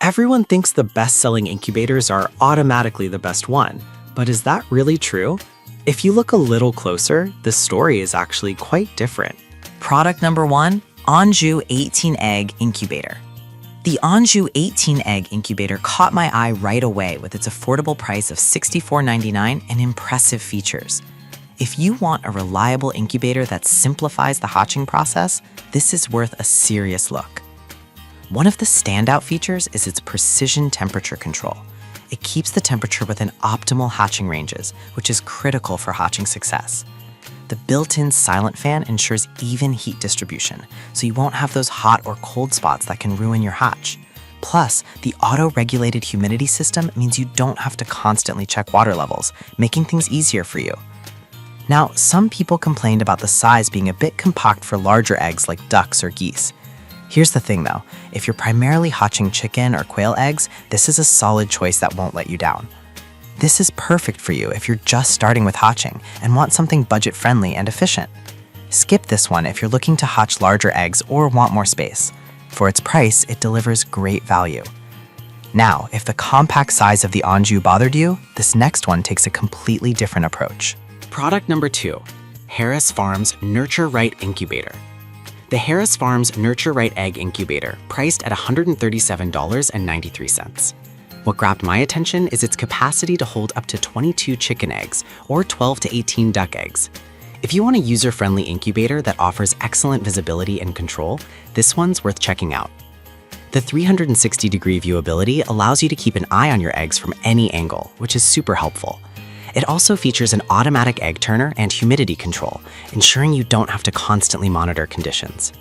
Everyone thinks the best-selling incubators are automatically the best one, but is that really true? If you look a little closer, the story is actually quite different. Product number 1, Anjou 18-Egg Incubator. The Anjou 18-Egg Incubator caught my eye right away with its affordable price of $64.99 and impressive features. If you want a reliable incubator that simplifies the hatching process, this is worth a serious look. One of the standout features is its precision temperature control. It keeps the temperature within optimal hatching ranges, which is critical for hatching success. The built-in silent fan ensures even heat distribution, so you won't have those hot or cold spots that can ruin your hatch. Plus, the auto-regulated humidity system means you don't have to constantly check water levels, making things easier for you. Now, some people complained about the size being a bit compact for larger eggs like ducks or geese. Here's the thing though, if you're primarily hatching chicken or quail eggs, this is a solid choice that won't let you down. This is perfect for you if you're just starting with hatching and want something budget-friendly and efficient. Skip this one if you're looking to hatch larger eggs or want more space. For its price, it delivers great value. Now, if the compact size of the Anjou bothered you, this next one takes a completely different approach. Product number 2, Harris Farms Nurture Right Incubator. The Harris Farms Nurture Right Egg Incubator, priced at $137.93. What grabbed my attention is its capacity to hold up to 22 chicken eggs or 12 to 18 duck eggs. If you want a user-friendly incubator that offers excellent visibility and control, this one's worth checking out. The 360-degree viewability allows you to keep an eye on your eggs from any angle, which is super helpful. It also features an automatic egg turner and humidity control, ensuring you don't have to constantly monitor conditions.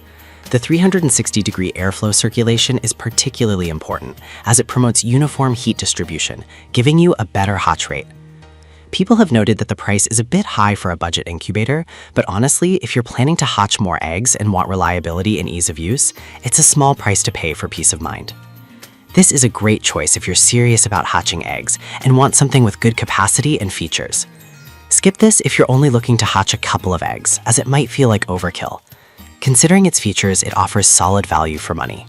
The 360-degree airflow circulation is particularly important as it promotes uniform heat distribution, giving you a better hatch rate. People have noted that the price is a bit high for a budget incubator, but honestly, if you're planning to hatch more eggs and want reliability and ease of use, it's a small price to pay for peace of mind. This is a great choice if you're serious about hatching eggs and want something with good capacity and features. Skip this if you're only looking to hatch a couple of eggs, as it might feel like overkill. Considering its features, it offers solid value for money.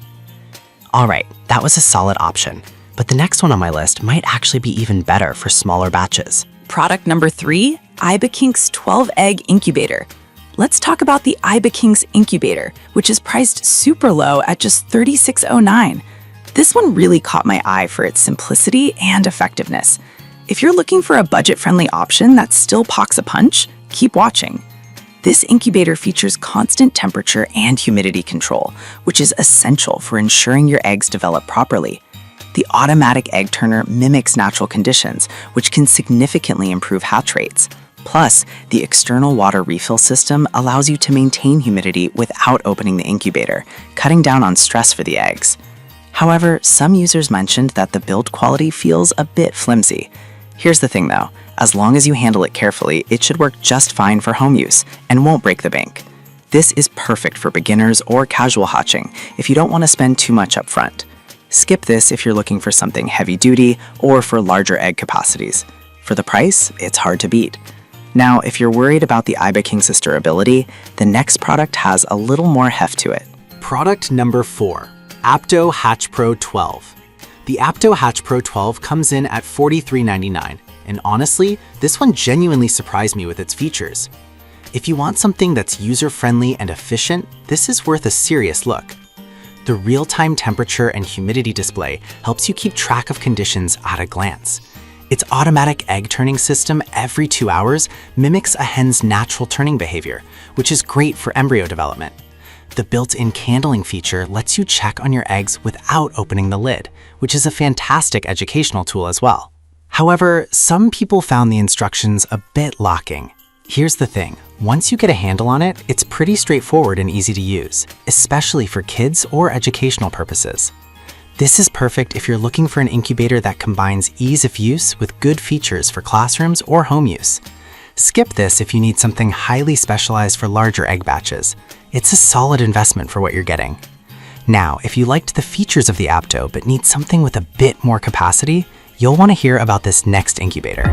Alright, that was a solid option, but the next one on my list might actually be even better for smaller batches. Product number 3, Ibekink's 12-Egg Incubator. Let's talk about the Ibekink's Incubator, which is priced super low at just $36.09. This one really caught my eye for its simplicity and effectiveness. If you're looking for a budget-friendly option that still packs a punch, keep watching. This incubator features constant temperature and humidity control, which is essential for ensuring your eggs develop properly. The automatic egg turner mimics natural conditions, which can significantly improve hatch rates. Plus, the external water refill system allows you to maintain humidity without opening the incubator, cutting down on stress for the eggs. However, some users mentioned that the build quality feels a bit flimsy. Here's the thing though, as long as you handle it carefully, it should work just fine for home use and won't break the bank. This is perfect for beginners or casual hatching if you don't want to spend too much up front. Skip this if you're looking for something heavy duty or for larger egg capacities. For the price, it's hard to beat. Now, if you're worried about the Ibekink's durability, the next product has a little more heft to it. Product number 4, Apto Hatch Pro 12. The Apto Hatch Pro 12 comes in at $43.99, and honestly, this one genuinely surprised me with its features. If you want something that's user-friendly and efficient, this is worth a serious look. The real-time temperature and humidity display helps you keep track of conditions at a glance. Its automatic egg turning system every 2 hours mimics a hen's natural turning behavior, which is great for embryo development. The built-in candling feature lets you check on your eggs without opening the lid, which is a fantastic educational tool as well. However, some people found the instructions a bit lacking. Here's the thing, once you get a handle on it, it's pretty straightforward and easy to use, especially for kids or educational purposes. This is perfect if you're looking for an incubator that combines ease of use with good features for classrooms or home use. Skip this if you need something highly specialized for larger egg batches. It's a solid investment for what you're getting. Now, if you liked the features of the Apto but need something with a bit more capacity, you'll want to hear about this next incubator.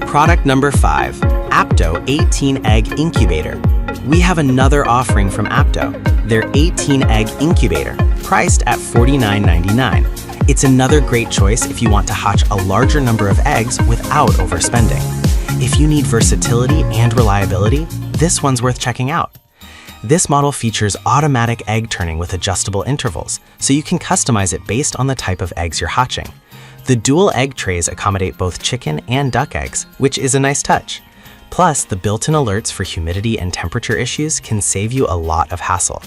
Product number 5, Apto 18-Egg Incubator. We have another offering from Apto, their 18-Egg Incubator, priced at $49.99. It's another great choice if you want to hatch a larger number of eggs without overspending. If you need versatility and reliability, this one's worth checking out. This model features automatic egg turning with adjustable intervals, so you can customize it based on the type of eggs you're hatching. The dual egg trays accommodate both chicken and duck eggs, which is a nice touch. Plus, the built-in alerts for humidity and temperature issues can save you a lot of hassle.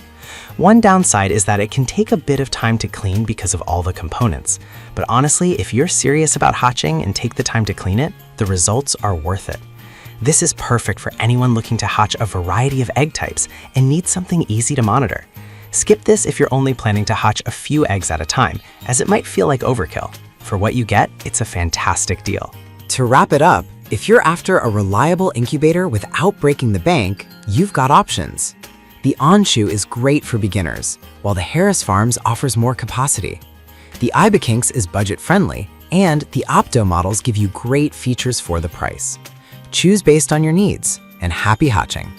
One downside is that it can take a bit of time to clean because of all the components. But honestly, if you're serious about hatching and take the time to clean it, the results are worth it. This is perfect for anyone looking to hatch a variety of egg types and needs something easy to monitor. Skip this if you're only planning to hatch a few eggs at a time, as it might feel like overkill. For what you get, it's a fantastic deal. To wrap it up, if you're after a reliable incubator without breaking the bank, you've got options. The Onshu is great for beginners, while the Harris Farms offers more capacity. The Ibekinks is budget-friendly, and the Opto models give you great features for the price. Choose based on your needs, and happy hatching!